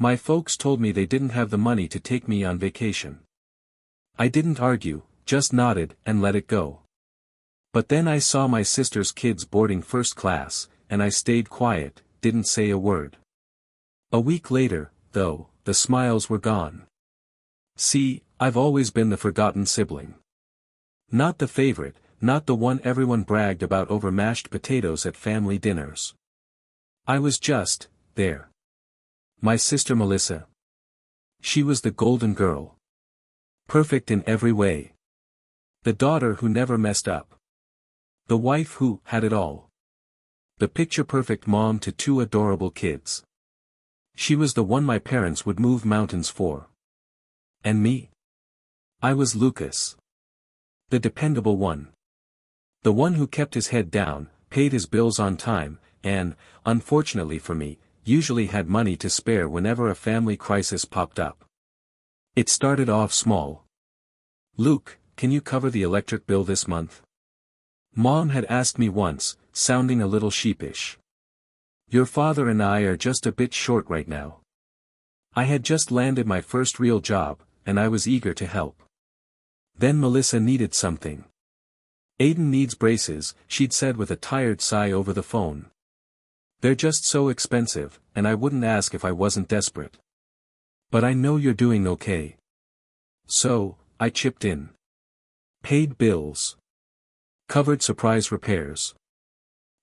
My folks told me they didn't have the money to take me on vacation. I didn't argue, just nodded and let it go. But then I saw my sister's kids boarding first class, and I stayed quiet, didn't say a word. A week later, though, the smiles were gone. See, I've always been the forgotten sibling. Not the favorite, not the one everyone bragged about over mashed potatoes at family dinners. I was just, there. My sister Melissa. She was the golden girl. Perfect in every way. The daughter who never messed up. The wife who had it all. The picture-perfect mom to two adorable kids. She was the one my parents would move mountains for. And me? I was Lucas. The dependable one. The one who kept his head down, paid his bills on time, and, unfortunately for me, usually had money to spare whenever a family crisis popped up. It started off small. "Luke, can you cover the electric bill this month?" Mom had asked me once, sounding a little sheepish. "Your father and I are just a bit short right now." I had just landed my first real job, and I was eager to help. Then Melissa needed something. "Aiden needs braces," she'd said with a tired sigh over the phone. "They're just so expensive, and I wouldn't ask if I wasn't desperate. But I know you're doing okay." So, I chipped in. Paid bills. Covered surprise repairs.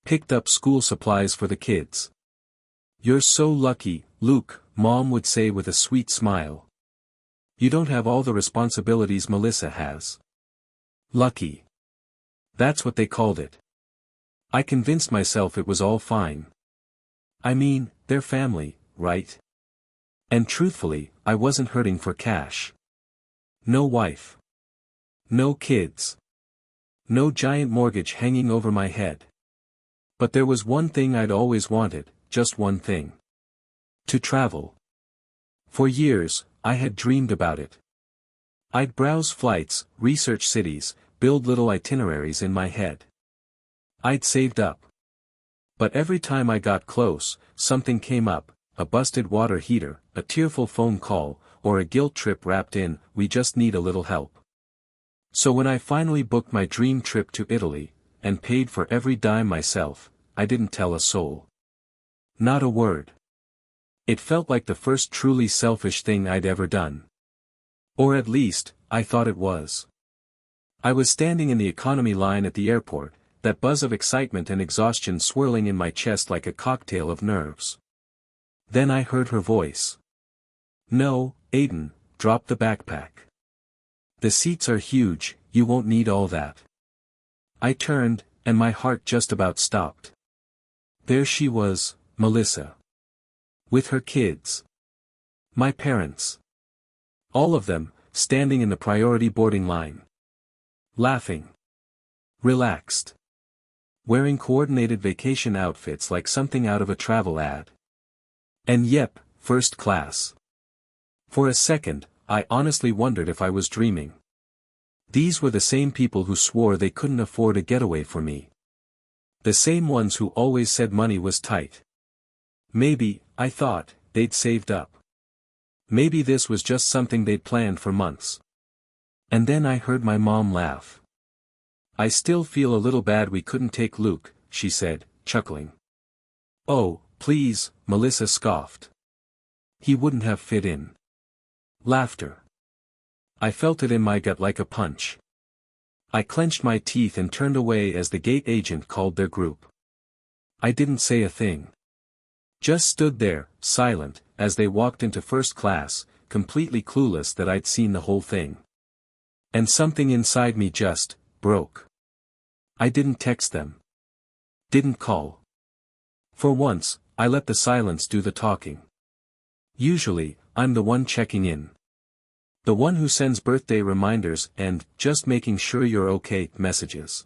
Picked up school supplies for the kids. "You're so lucky, Luke," Mom would say with a sweet smile. "You don't have all the responsibilities Melissa has." Lucky. That's what they called it. I convinced myself it was all fine. I mean, they're family, right? And truthfully, I wasn't hurting for cash. No wife. No kids. No giant mortgage hanging over my head. But there was one thing I'd always wanted, just one thing. To travel. For years, I had dreamed about it. I'd browse flights, research cities, build little itineraries in my head. I'd saved up. But every time I got close, something came up, a busted water heater, a tearful phone call, or a guilt trip wrapped in, "We just need a little help." So when I finally booked my dream trip to Italy, and paid for every dime myself, I didn't tell a soul. Not a word. It felt like the first truly selfish thing I'd ever done. Or at least, I thought it was. I was standing in the economy line at the airport, that buzz of excitement and exhaustion swirling in my chest like a cocktail of nerves. Then I heard her voice. "No, Aiden, drop the backpack. The seats are huge, you won't need all that." I turned, and my heart just about stopped. There she was, Melissa. With her kids. My parents. All of them, standing in the priority boarding line. Laughing. Relaxed. Wearing coordinated vacation outfits like something out of a travel ad. And yep, first class. For a second, I honestly wondered if I was dreaming. These were the same people who swore they couldn't afford a getaway for me. The same ones who always said money was tight. Maybe, I thought, they'd saved up. Maybe this was just something they'd planned for months. And then I heard my mom laugh. "I still feel a little bad we couldn't take Luke," she said, chuckling. "Oh, please," Melissa scoffed. "He wouldn't have fit in." Laughter. I felt it in my gut like a punch. I clenched my teeth and turned away as the gate agent called their group. I didn't say a thing. Just stood there, silent, as they walked into first class, completely clueless that I'd seen the whole thing. And something inside me just broke. I didn't text them. Didn't call. For once, I let the silence do the talking. Usually, I'm the one checking in. The one who sends birthday reminders and "just making sure you're okay" messages.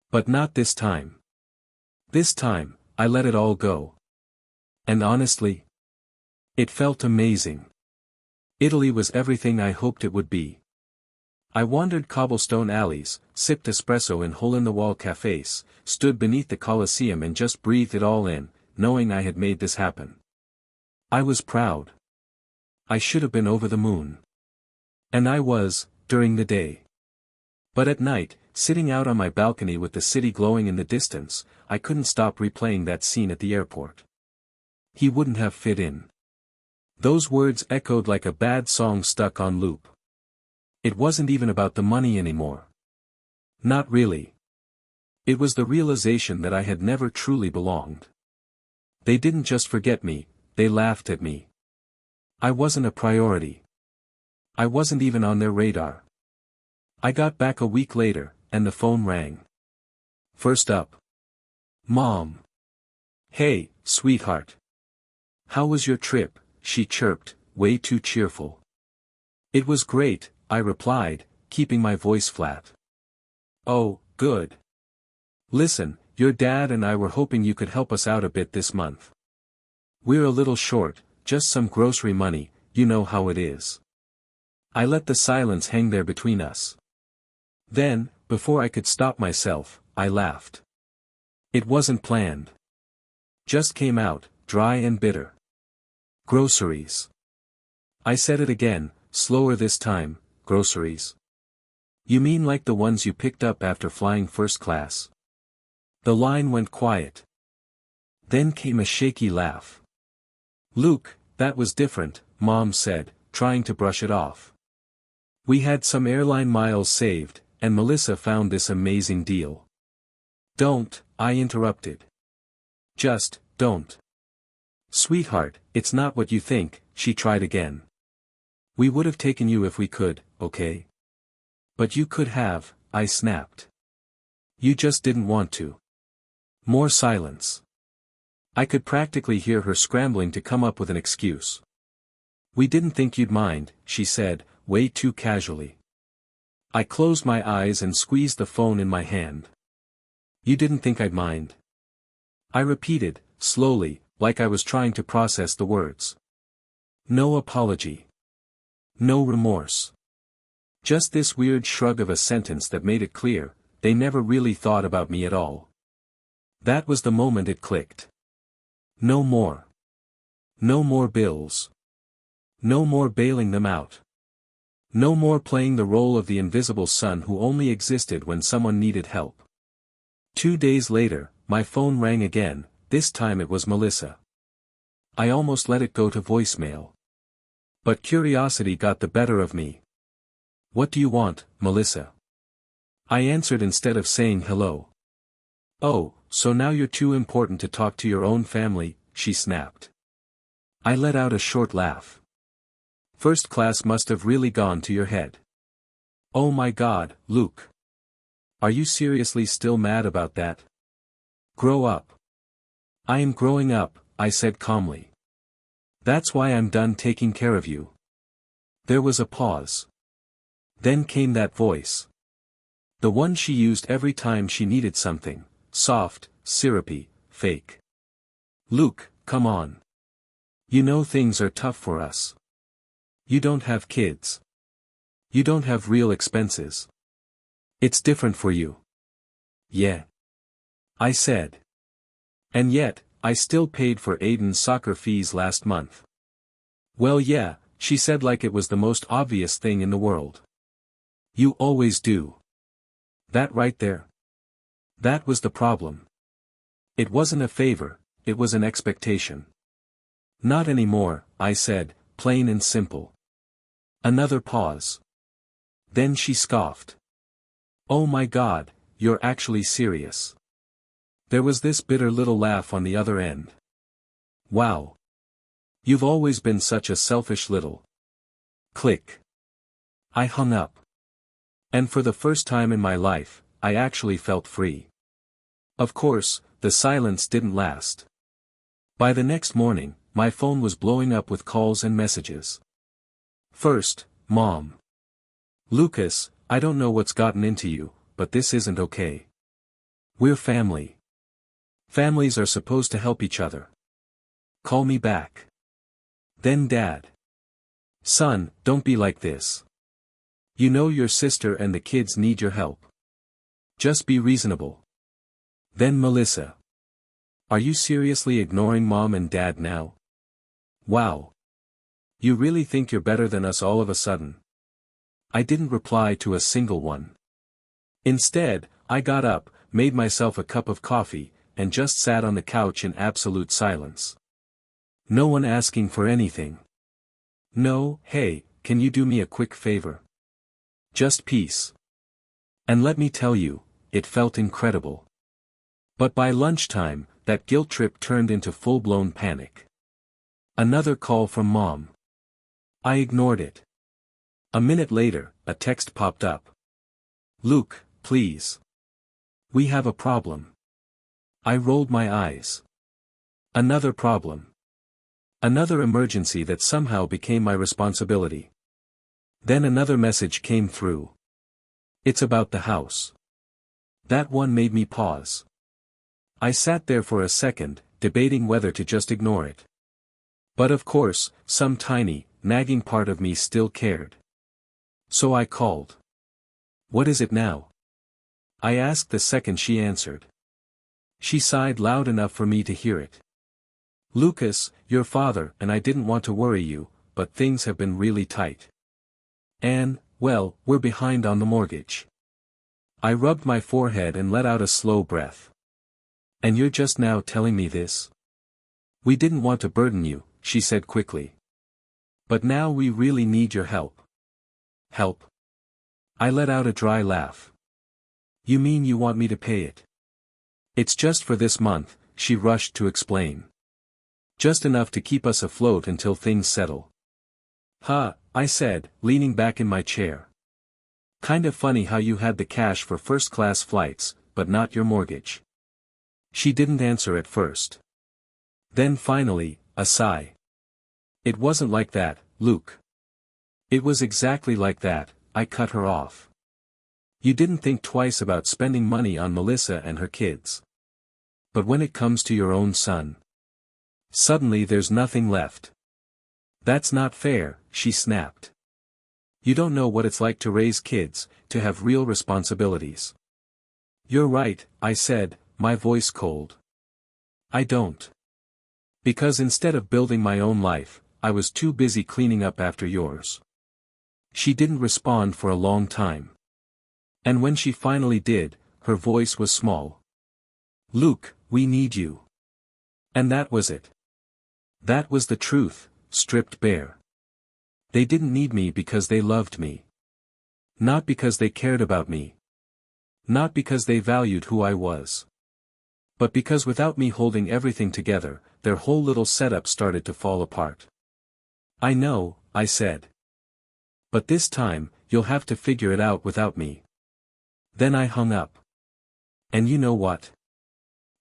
But not this time. This time, I let it all go. And honestly, it felt amazing. Italy was everything I hoped it would be. I wandered cobblestone alleys, sipped espresso in hole-in-the-wall cafes, stood beneath the Colosseum and just breathed it all in, knowing I had made this happen. I was proud. I should have been over the moon. And I was, during the day. But at night, sitting out on my balcony with the city glowing in the distance, I couldn't stop replaying that scene at the airport. He wouldn't have fit in. Those words echoed like a bad song stuck on loop. It wasn't even about the money anymore. Not really. It was the realization that I had never truly belonged. They didn't just forget me, they laughed at me. I wasn't a priority. I wasn't even on their radar. I got back a week later, and the phone rang. First up. Mom. Hey, sweetheart. How was your trip? She chirped, way too cheerful. It was great, I replied, keeping my voice flat. Oh, good. Listen, your dad and I were hoping you could help us out a bit this month. We're a little short, just some grocery money, you know how it is. I let the silence hang there between us. Then, before I could stop myself, I laughed. It wasn't planned. Just came out, dry and bitter. Groceries. I said it again, slower this time, groceries. You mean like the ones you picked up after flying first class? The line went quiet. Then came a shaky laugh. Luke, that was different, Mom said, trying to brush it off. We had some airline miles saved, and Melissa found this amazing deal. Don't, I interrupted. Just, don't. Sweetheart, it's not what you think, she tried again. We would have taken you if we could, okay? But you could have, I snapped. You just didn't want to. More silence. I could practically hear her scrambling to come up with an excuse. We didn't think you'd mind, she said, way too casually. I closed my eyes and squeezed the phone in my hand. You didn't think I'd mind? I repeated, slowly, like I was trying to process the words. No apology. No remorse. Just this weird shrug of a sentence that made it clear, they never really thought about me at all. That was the moment it clicked. No more. No more bills. No more bailing them out. No more playing the role of the invisible son who only existed when someone needed help. 2 days later, my phone rang again, this time it was Melissa. I almost let it go to voicemail. But curiosity got the better of me. What do you want, Melissa? I answered instead of saying hello. Oh, so now you're too important to talk to your own family, she snapped. I let out a short laugh. First class must have really gone to your head. Oh my God, Luke. Are you seriously still mad about that? Grow up. I am growing up, I said calmly. That's why I'm done taking care of you. There was a pause. Then came that voice. The one she used every time she needed something, soft, syrupy, fake. Luke, come on. You know things are tough for us. You don't have kids. You don't have real expenses. It's different for you. Yeah. I said. And yet, I still paid for Aiden's soccer fees last month. Well yeah, she said like it was the most obvious thing in the world. You always do. That right there. That was the problem. It wasn't a favor, it was an expectation. Not anymore, I said, plain and simple. Another pause. Then she scoffed. Oh my God, you're actually serious. There was this bitter little laugh on the other end. Wow. You've always been such a selfish little. Click. I hung up. And for the first time in my life, I actually felt free. Of course, the silence didn't last. By the next morning, my phone was blowing up with calls and messages. First, Mom. Lucas, I don't know what's gotten into you, but this isn't okay. We're family. Families are supposed to help each other. Call me back. Then Dad. Son, don't be like this. You know your sister and the kids need your help. Just be reasonable. Then Melissa. Are you seriously ignoring Mom and Dad now? Wow. You really think you're better than us all of a sudden? I didn't reply to a single one. Instead, I got up, made myself a cup of coffee, and just sat on the couch in absolute silence. No one asking for anything. No, hey, can you do me a quick favor? Just peace. And let me tell you, it felt incredible. But by lunchtime, that guilt trip turned into full-blown panic. Another call from Mom. I ignored it. A minute later, a text popped up. Luke, please. We have a problem. I rolled my eyes. Another problem. Another emergency that somehow became my responsibility. Then another message came through. It's about the house. That one made me pause. I sat there for a second, debating whether to just ignore it. But of course, some tiny, nagging part of me still cared. So I called. What is it now? I asked the second she answered. She sighed loud enough for me to hear it. Lucas, your father and I didn't want to worry you, but things have been really tight. And, well, we're behind on the mortgage. I rubbed my forehead and let out a slow breath. And you're just now telling me this? We didn't want to burden you, she said quickly. But now we really need your help. Help? I let out a dry laugh. You mean you want me to pay it? It's just for this month, she rushed to explain. Just enough to keep us afloat until things settle. Huh, I said, leaning back in my chair. Kind of funny how you had the cash for first-class flights, but not your mortgage. She didn't answer at first. Then finally, a sigh. It wasn't like that, Luke. It was exactly like that, I cut her off. You didn't think twice about spending money on Melissa and her kids. But when it comes to your own son, suddenly there's nothing left. That's not fair, she snapped. You don't know what it's like to raise kids, to have real responsibilities. You're right, I said, my voice cold. I don't. Because instead of building my own life, I was too busy cleaning up after yours. She didn't respond for a long time. And when she finally did, her voice was small. Luke, we need you. And that was it. That was the truth, stripped bare. They didn't need me because they loved me. Not because they cared about me. Not because they valued who I was. But because without me holding everything together, their whole little setup started to fall apart. I know, I said. But this time, you'll have to figure it out without me. Then I hung up. And you know what?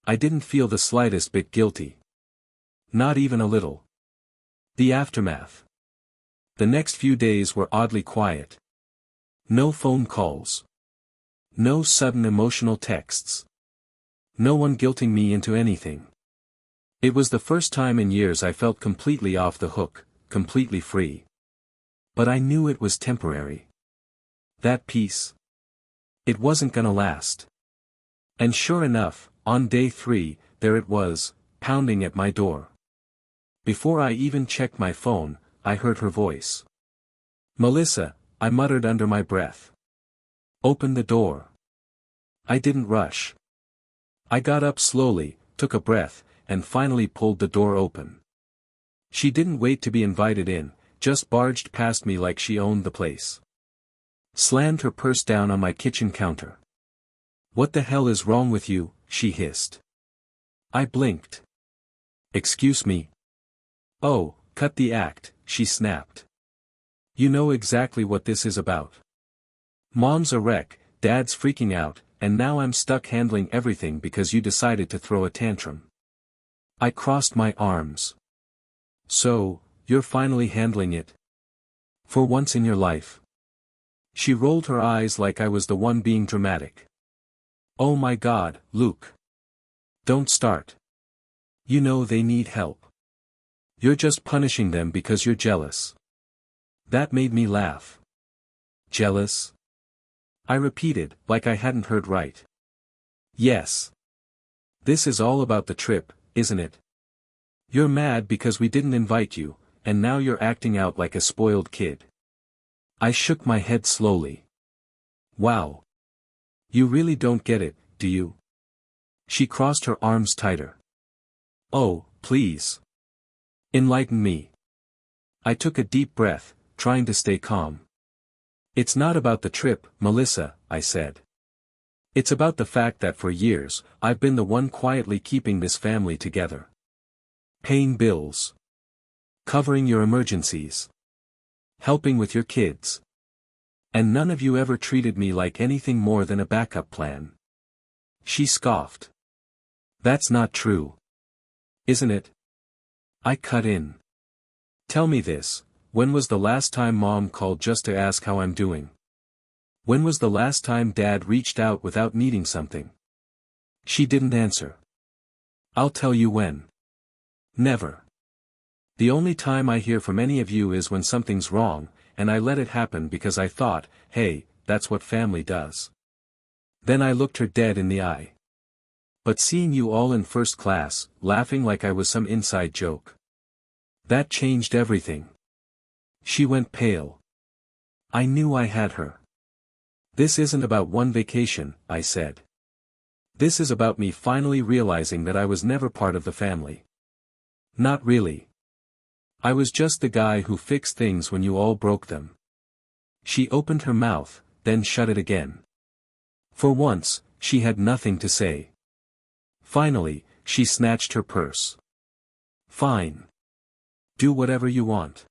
I didn't feel the slightest bit guilty. Not even a little. The aftermath. The next few days were oddly quiet. No phone calls. No sudden emotional texts. No one guilting me into anything. It was the first time in years I felt completely off the hook, completely free. But I knew it was temporary. That peace. It wasn't gonna last. And sure enough, on day 3, there it was, pounding at my door. Before I even checked my phone, I heard her voice. Melissa, I muttered under my breath. Open the door. I didn't rush. I got up slowly, took a breath, and finally pulled the door open. She didn't wait to be invited in, just barged past me like she owned the place. Slammed her purse down on my kitchen counter. What the hell is wrong with you? She hissed. I blinked. Excuse me. Oh, cut the act, she snapped. You know exactly what this is about. Mom's a wreck, Dad's freaking out, and now I'm stuck handling everything because you decided to throw a tantrum. I crossed my arms. So, you're finally handling it? For once in your life? She rolled her eyes like I was the one being dramatic. Oh my God, Luke. Don't start. You know they need help. You're just punishing them because you're jealous. That made me laugh. Jealous? I repeated, like I hadn't heard right. Yes. This is all about the trip, isn't it? You're mad because we didn't invite you, and now you're acting out like a spoiled kid. I shook my head slowly. Wow. You really don't get it, do you? She crossed her arms tighter. Oh, please. Enlighten me. I took a deep breath, trying to stay calm. It's not about the trip, Melissa, I said. It's about the fact that for years, I've been the one quietly keeping this family together. Paying bills. Covering your emergencies. Helping with your kids. And none of you ever treated me like anything more than a backup plan. She scoffed. That's not true. Isn't it? I cut in. Tell me this, when was the last time Mom called just to ask how I'm doing? When was the last time Dad reached out without needing something? She didn't answer. I'll tell you when. Never. The only time I hear from any of you is when something's wrong, and I let it happen because I thought, hey, that's what family does. Then I looked her dead in the eye. But seeing you all in first class, laughing like I was some inside joke. That changed everything. She went pale. I knew I had her. This isn't about one vacation, I said. This is about me finally realizing that I was never part of the family. Not really. I was just the guy who fixed things when you all broke them. She opened her mouth, then shut it again. For once, she had nothing to say. Finally, she snatched her purse. Fine. Do whatever you want.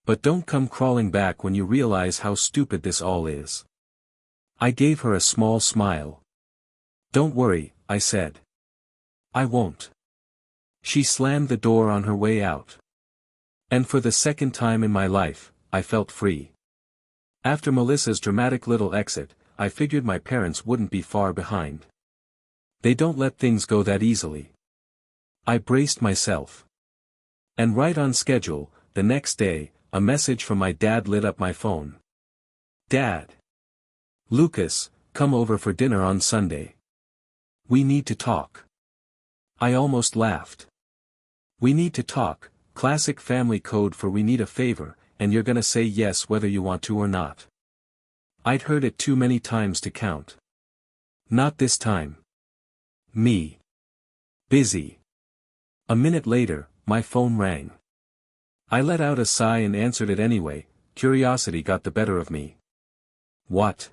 But don't come crawling back when you realize how stupid this all is. I gave her a small smile. Don't worry, I said. I won't. She slammed the door on her way out. And for the second time in my life, I felt free. After Melissa's dramatic little exit, I figured my parents wouldn't be far behind. They don't let things go that easily. I braced myself. And right on schedule, the next day, a message from my dad lit up my phone. Dad. Lucas, come over for dinner on Sunday. We need to talk. I almost laughed. We need to talk, classic family code for we need a favor, and you're gonna say yes whether you want to or not. I'd heard it too many times to count. Not this time. Me. Busy. A minute later, my phone rang. I let out a sigh and answered it anyway. Curiosity got the better of me. What?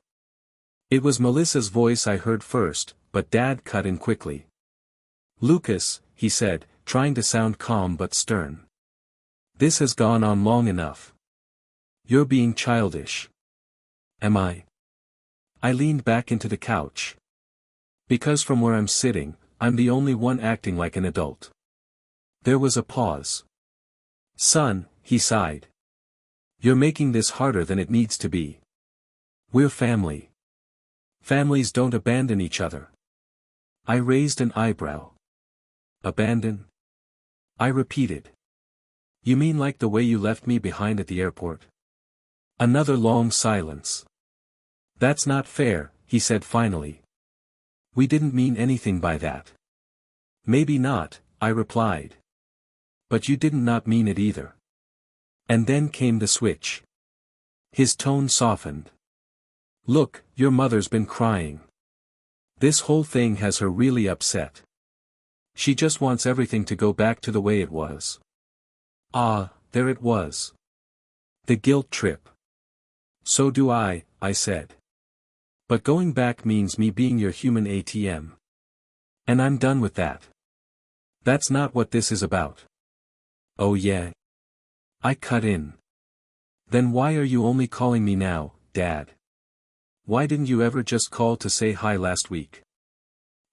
It was Melissa's voice I heard first, but Dad cut in quickly. Lucas, he said, trying to sound calm but stern. This has gone on long enough. You're being childish. Am I? I leaned back into the couch. Because from where I'm sitting, I'm the only one acting like an adult. There was a pause. Son, he sighed. You're making this harder than it needs to be. We're family. Families don't abandon each other. I raised an eyebrow. Abandon? I repeated. You mean like the way you left me behind at the airport? Another long silence. That's not fair, he said finally. We didn't mean anything by that. Maybe not, I replied. But you did not mean it either. And then came the switch. His tone softened. Look, your mother's been crying. This whole thing has her really upset. She just wants everything to go back to the way it was. Ah, there it was. The guilt trip. So do I said. But going back means me being your human ATM. And I'm done with that. That's not what this is about. Oh yeah? I cut in. Then why are you only calling me now, Dad? Why didn't you ever just call to say hi last week?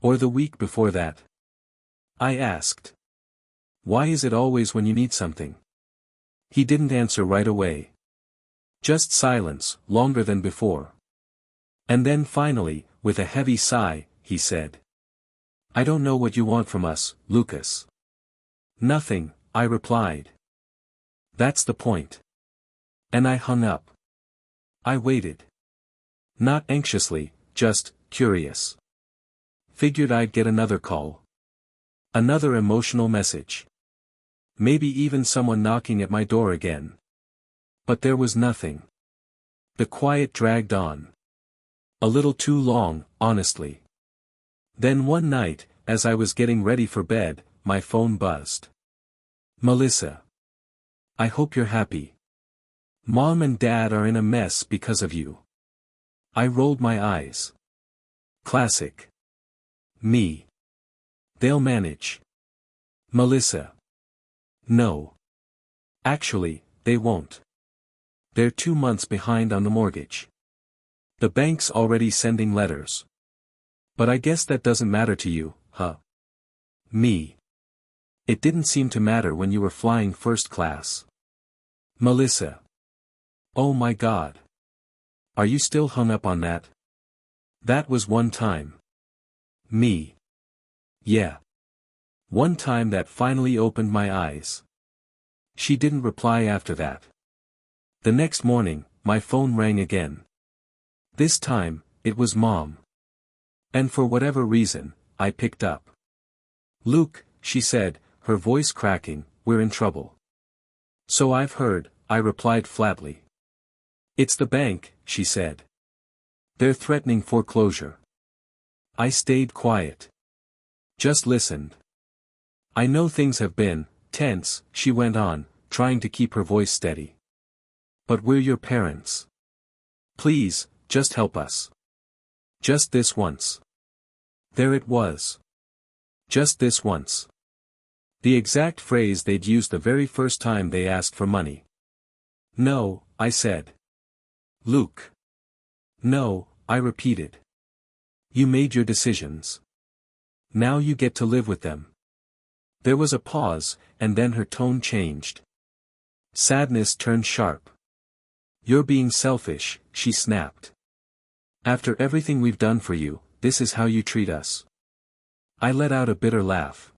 Or the week before that? I asked. Why is it always when you need something? He didn't answer right away. Just silence, longer than before. And then finally, with a heavy sigh, he said. I don't know what you want from us, Lucas. Nothing, I replied. That's the point. And I hung up. I waited. Not anxiously, just curious. Figured I'd get another call. Another emotional message. Maybe even someone knocking at my door again. But there was nothing. The quiet dragged on. A little too long, honestly. Then one night, as I was getting ready for bed, my phone buzzed. Melissa. I hope you're happy. Mom and Dad are in a mess because of you. I rolled my eyes. Classic. Me. They'll manage. Melissa. No. Actually, they won't. They're 2 months behind on the mortgage. The bank's already sending letters. But I guess that doesn't matter to you, huh? Me. It didn't seem to matter when you were flying first class. Melissa. Oh my God. Are you still hung up on that? That was one time. Me. Yeah. One time that finally opened my eyes. She didn't reply after that. The next morning, my phone rang again. This time, it was Mom. And for whatever reason, I picked up. Luke, she said, her voice cracking, we're in trouble. So I've heard, I replied flatly. It's the bank, she said. They're threatening foreclosure. I stayed quiet. Just listened. I know things have been tense, she went on, trying to keep her voice steady. But we're your parents. Please, just help us. Just this once. There it was. Just this once. The exact phrase they'd used the very first time they asked for money. No, I said. Luke. No, I repeated. You made your decisions. Now you get to live with them. There was a pause, and then her tone changed. Sadness turned sharp. You're being selfish, she snapped. After everything we've done for you, this is how you treat us. I let out a bitter laugh.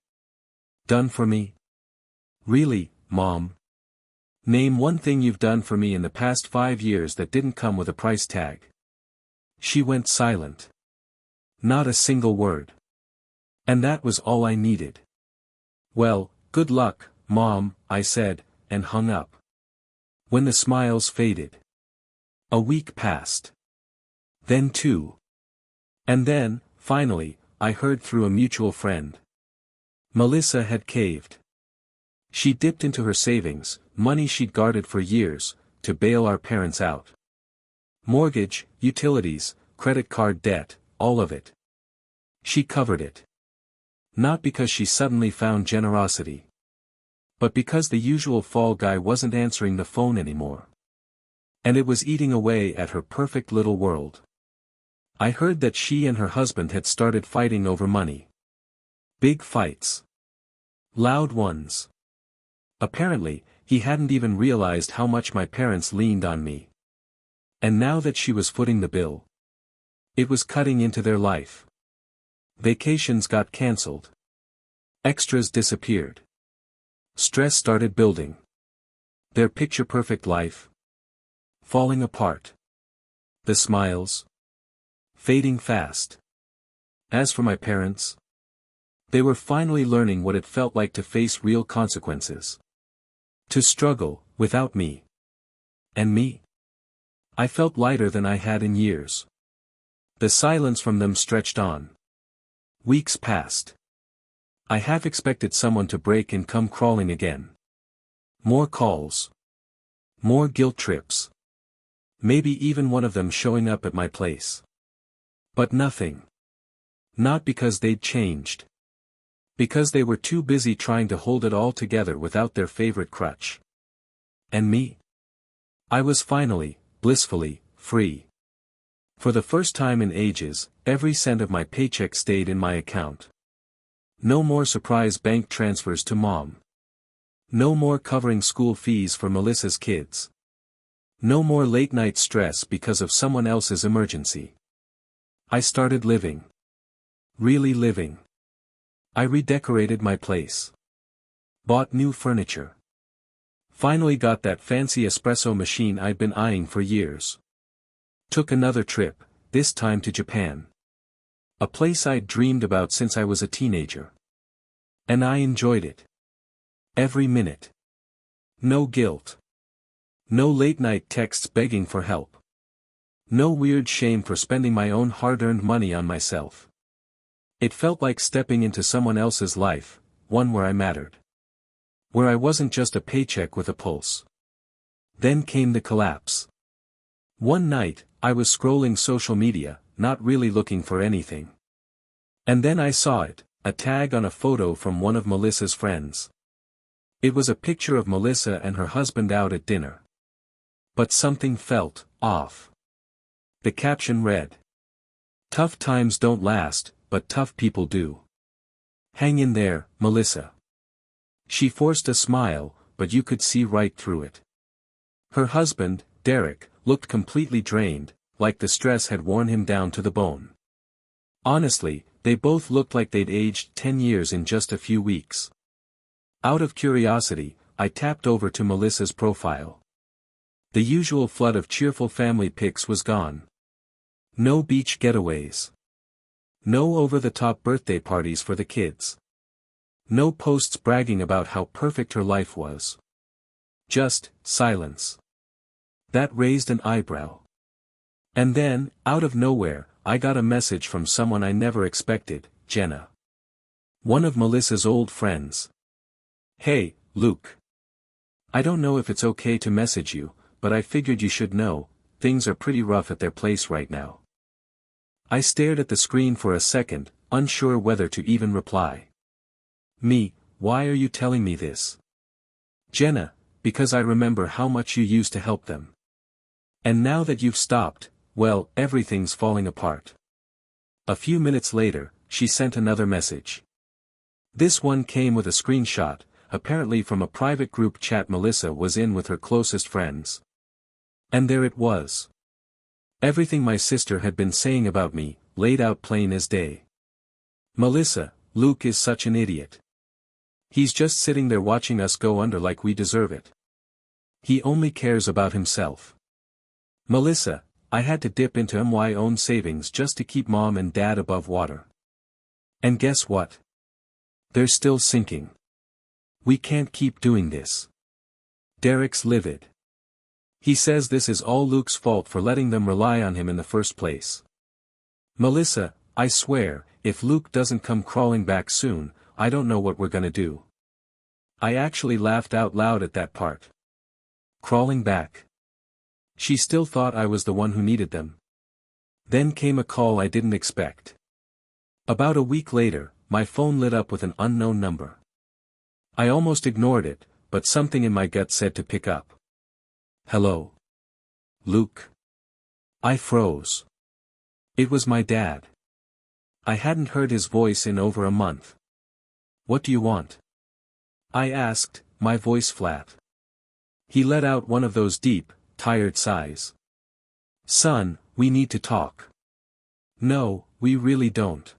Done for me? Really, Mom? Name one thing you've done for me in the past 5 years that didn't come with a price tag. She went silent. Not a single word. And that was all I needed. Well, good luck, Mom, I said, and hung up. When the smiles faded. A week passed. Then 2. And then, finally, I heard through a mutual friend. Melissa had caved. She dipped into her savings, money she'd guarded for years, to bail our parents out. Mortgage, utilities, credit card debt, all of it. She covered it. Not because she suddenly found generosity. But because the usual fall guy wasn't answering the phone anymore. And it was eating away at her perfect little world. I heard that she and her husband had started fighting over money. Big fights. Loud ones. Apparently, he hadn't even realized how much my parents leaned on me. And now that she was footing the bill, it was cutting into their life. Vacations got cancelled. Extras disappeared. Stress started building. Their picture-perfect life falling apart. The smiles fading fast. As for my parents, they were finally learning what it felt like to face real consequences. To struggle, without me. And me? I felt lighter than I had in years. The silence from them stretched on. Weeks passed. I half expected someone to break and come crawling again. More calls. More guilt trips. Maybe even one of them showing up at my place. But nothing. Not because they'd changed. Because they were too busy trying to hold it all together without their favorite crutch. And me? I was finally, blissfully, free. For the first time in ages, every cent of my paycheck stayed in my account. No more surprise bank transfers to Mom. No more covering school fees for Melissa's kids. No more late-night stress because of someone else's emergency. I started living. Really living. I redecorated my place. Bought new furniture. Finally got that fancy espresso machine I'd been eyeing for years. Took another trip, this time to Japan. A place I'd dreamed about since I was a teenager. And I enjoyed it. Every minute. No guilt. No late-night texts begging for help. No weird shame for spending my own hard-earned money on myself. It felt like stepping into someone else's life, one where I mattered. Where I wasn't just a paycheck with a pulse. Then came the collapse. One night, I was scrolling social media, not really looking for anything. And then I saw it, a tag on a photo from one of Melissa's friends. It was a picture of Melissa and her husband out at dinner. But something felt off. The caption read, "Tough times don't last, but tough people do. Hang in there, Melissa." She forced a smile, but you could see right through it. Her husband, Derek, looked completely drained, like the stress had worn him down to the bone. Honestly, they both looked like they'd aged 10 years in just a few weeks. Out of curiosity, I tapped over to Melissa's profile. The usual flood of cheerful family pics was gone. No beach getaways. No over-the-top birthday parties for the kids. No posts bragging about how perfect her life was. Just silence. That raised an eyebrow. And then, out of nowhere, I got a message from someone I never expected, Jenna. One of Melissa's old friends. "Hey, Luke. I don't know if it's okay to message you, but I figured you should know, things are pretty rough at their place right now." I stared at the screen for a second, unsure whether to even reply. "Me, why are you telling me this?" "Jenna, because I remember how much you used to help them. And now that you've stopped, well, everything's falling apart." A few minutes later, she sent another message. This one came with a screenshot, apparently from a private group chat Melissa was in with her closest friends. And there it was. Everything my sister had been saying about me, laid out plain as day. "Melissa, Luke is such an idiot. He's just sitting there watching us go under like we deserve it. He only cares about himself. Melissa, I had to dip into my own savings just to keep mom and dad above water. And guess what? They're still sinking. We can't keep doing this." Derek's livid. He says this is all Luke's fault for letting them rely on him in the first place. "Melissa, I swear, if Luke doesn't come crawling back soon, I don't know what we're gonna do." I actually laughed out loud at that part. Crawling back. She still thought I was the one who needed them. Then came a call I didn't expect. About a week later, my phone lit up with an unknown number. I almost ignored it, but something in my gut said to pick up. "Hello? Luke?" I froze. It was my dad. I hadn't heard his voice in over a month. "What do you want?" I asked, my voice flat. He let out one of those deep, tired sighs. "Son, we need to talk." "No, we really don't."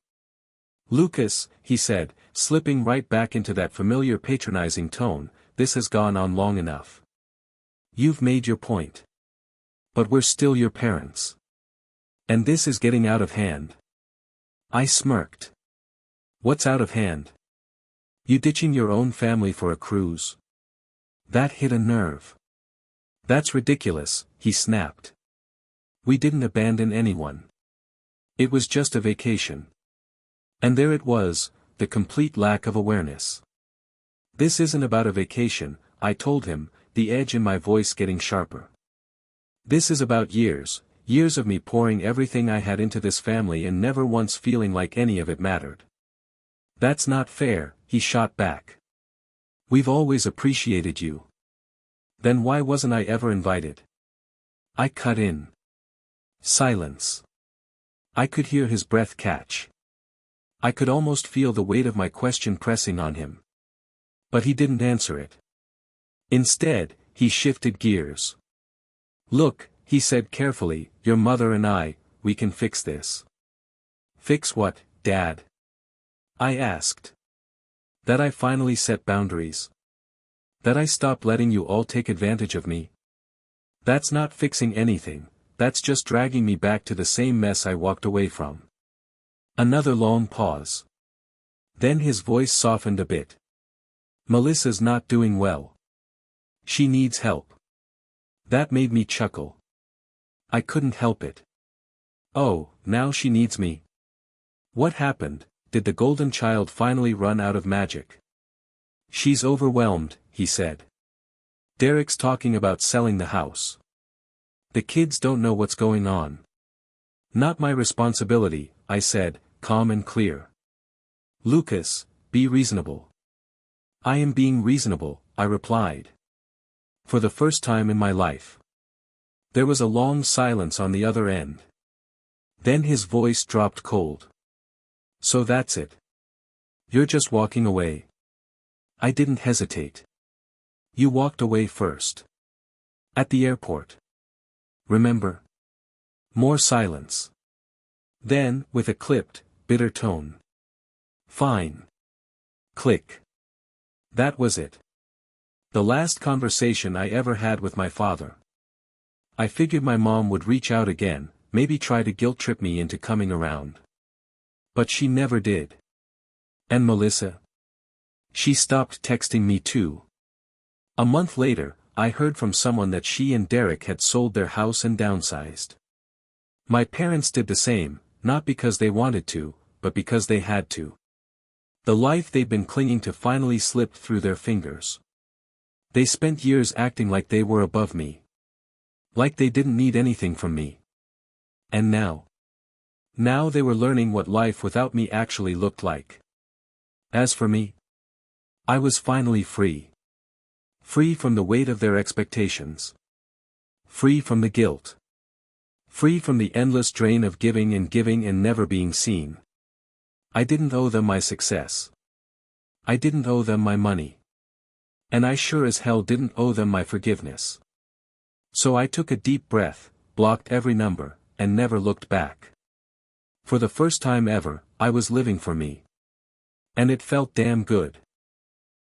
"Lucas," he said, slipping right back into that familiar patronizing tone, "this has gone on long enough. You've made your point. But we're still your parents. And this is getting out of hand." I smirked. "What's out of hand? You ditching your own family for a cruise?" That hit a nerve. "That's ridiculous," he snapped. "We didn't abandon anyone. It was just a vacation." And there it was, the complete lack of awareness. "This isn't about a vacation," I told him, the edge in my voice getting sharper. "This is about years, years of me pouring everything I had into this family and never once feeling like any of it mattered." "That's not fair," he shot back. "We've always appreciated you. Then why wasn't I ever invited?" I cut in. Silence. I could hear his breath catch. I could almost feel the weight of my question pressing on him. But he didn't answer it. Instead, he shifted gears. "Look," he said carefully, "your mother and I, we can fix this." "Fix what, Dad?" I asked. "That I finally set boundaries. That I stop letting you all take advantage of me. That's not fixing anything, that's just dragging me back to the same mess I walked away from." Another long pause. Then his voice softened a bit. Melissa's not doing well. She needs help. That made me chuckle. I couldn't help it. Oh, now she needs me. What happened? Did the golden child finally run out of magic? She's overwhelmed, he said. Derek's talking about selling the house. The kids don't know what's going on. Not my responsibility, I said, calm and clear. Lucas, be reasonable. I am being reasonable, I replied. For the first time in my life. There was a long silence on the other end. Then his voice dropped cold. So that's it. You're just walking away. I didn't hesitate. You walked away first. At the airport. Remember? More silence. Then, with a clipped, bitter tone. Fine. Click. That was it. The last conversation I ever had with my father. I figured my mom would reach out again, maybe try to guilt-trip me into coming around. But she never did. And Melissa? She stopped texting me too. A month later, I heard from someone that she and Derek had sold their house and downsized. My parents did the same, not because they wanted to, but because they had to. The life they'd been clinging to finally slipped through their fingers. They spent years acting like they were above me. Like they didn't need anything from me. And now? Now they were learning what life without me actually looked like. As for me, I was finally free. Free from the weight of their expectations. Free from the guilt. Free from the endless drain of giving and never being seen. I didn't owe them my success. I didn't owe them my money. And I sure as hell didn't owe them my forgiveness. So I took a deep breath, blocked every number, and never looked back. For the first time ever, I was living for me. And it felt damn good.